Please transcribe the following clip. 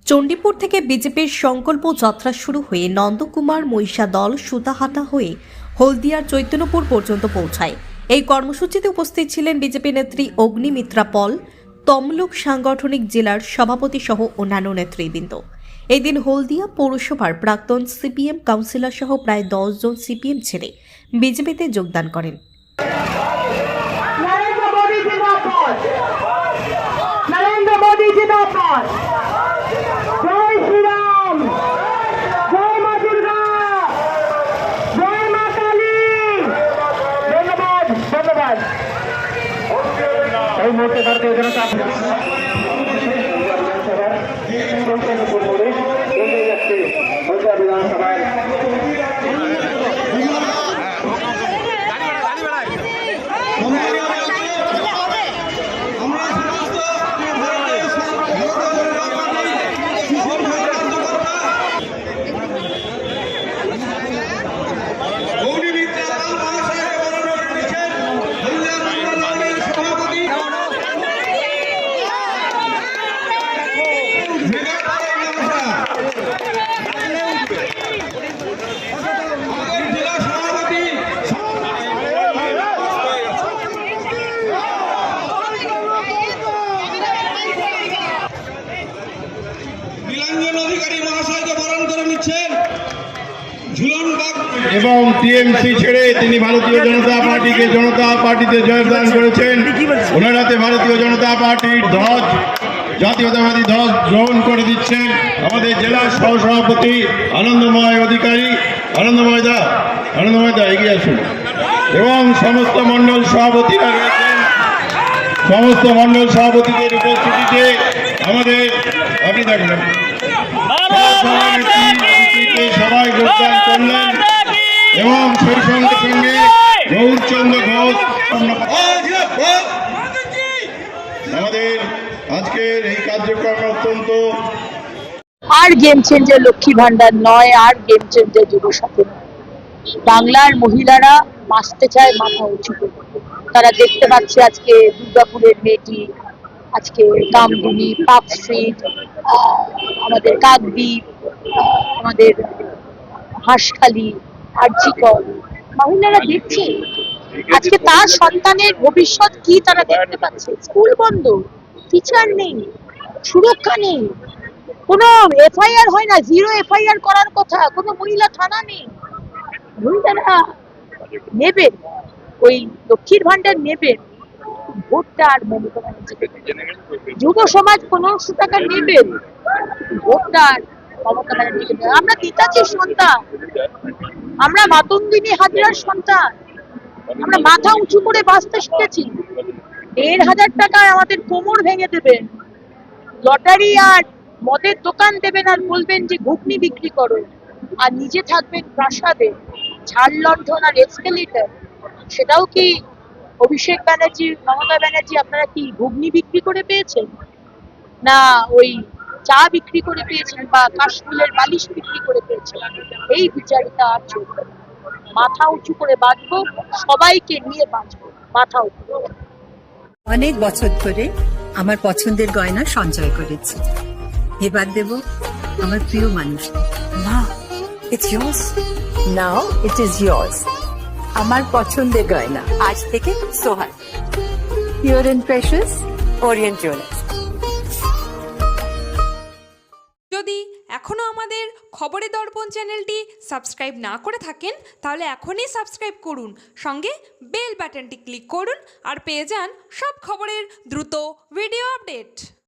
চণ্ডীপুর থেকে বিজেপির সংকল্প যাত্রা শুরু হয়ে নন্দকুমার মহিষা দল সুতাহাটা হয়ে হলদিয়ার চৈতন্যপুর পর্যন্ত পৌঁছায়। এই কর্মসূচিতে উপস্থিত ছিলেন বিজেপি নেত্রী অগ্নিমিত্রা পল, তমলুক সাংগঠনিক জেলার সভাপতি সহ অন্যান্য নেতৃবৃন্দ। এই দিন হলদিয়া পৌরসভার প্রাক্তন সিপিএম কাউন্সিলর সহ প্রায় 10 জন সিপিএম ছেড়ে বিজেপিতে যোগদান করেন। এই মুহূর্তে ভারতীয় জনতা বিধানসভায় এবং টিএমসি ছেড়ে তিনি ভারতীয় জনতা পার্টিতে যোগদান করেছেন। ওনার হাতে ভারতীয় জনতা পার্টির ধ্বজ, জাতীয়তাবাদী ধ্বজ গ্রহণ করে দিচ্ছেন আমাদের জেলার সহসভাপতি আনন্দময় অধিকারী। আনন্দময় দা এগিয়ে আসুন। এবং সমস্ত মণ্ডল সভাপতিরা রয়েছেন। সমস্ত মণ্ডল সভাপতিদের উপস্থিতিতে আমাদের আপনি দেখবেন সবাই যোগদান করলেন এবং সেই সঙ্গে সঙ্গে গৌরচন্দ্র ঘোষ আমাদের আজকের এই কার্যক্রম অত্যন্ত আর গেম চেঞ্জার লক্ষ্মী ভান্ডার নয়, আর গেম চেঞ্জার যুবসাথী নয়। বাংলার মহিলারা বাঁচতে চায় মাথা উঁচু করে। তারা দেখতে পাচ্ছে আজকে দুর্গাপুরের মেয়েটি, আজকে কামদুনি, পার্ক স্ট্রিট, আমাদের কাকদ্বীপ, আমাদের হাঁসখালি, আরজিকর, মহিলারা দেখছে আজকে তার সন্তানের ভবিষ্যৎ কি তারা দেখতে পাচ্ছে। স্কুল বন্ধ, টিচার নেই, সুরক্ষা নেই, কোনো এফআইআর হয় না, 0 এফআইআর করার কথা, কোনো মহিলা থানা নেই। মহিলারা নেবেন ওই লক্ষ্মীর ভান্ডার নেবেন, ভোটটা আর মমতা ব্যানার্জি যুব সমাজ 1500 টাকা নেবেন, ভোটটা আর মমতা ব্যানার্জি। আমরা নেতাজির সন্তান, আমরা মাতঙ্গিনী হাজরার সন্তান, আমরা মাথা উঁচু করে বাঁচতে শিখেছি। 1500 টাকায় আমাদের কোমর ভেঙে দেবেন, লটারি আর মদের দোকান দেবেন আর বলবেন যে ঘুগনি বিক্রি করো, আর নিজে থাকবেন প্রাসাদে, ঝাড় লণ্ঠন আর এক্সকেলেটর। সেটাও কি অভিষেক ব্যানার্জি, মমতা ব্যানার্জি আপনারা কি ঘুগনি বিক্রি করে পেয়েছেন, না ওই চা বিক্রি করে পেয়েছেন, বা কাশফুলের বালিশ বিক্রি করে পেয়েছেন? এই বিচারিতা আর চলবে না। মাথা উঁচু করে বাঁচবো, সবাইকে নিয়ে বাঁচবো, মাথা উঁচু। অনেক বছর ধরে আমার পছন্দের গয়না সঞ্চয় করেছি, এবার দেব আমার প্রিয় মানুষ। না, it's yours. Now it is yours. আমার পছন্দের গয়না আজ থেকে Sohag, pure and precious Orient jewellers. যদি এখনও আমাদের খবরের দর্পণ চ্যানেলটি সাবস্ক্রাইব না করে থাকেন তাহলে এখনই সাবস্ক্রাইব করুন, সঙ্গে বেল বাটনটি ক্লিক করুন আর পেয়ে যান সব খবরের দ্রুত ভিডিও আপডেট।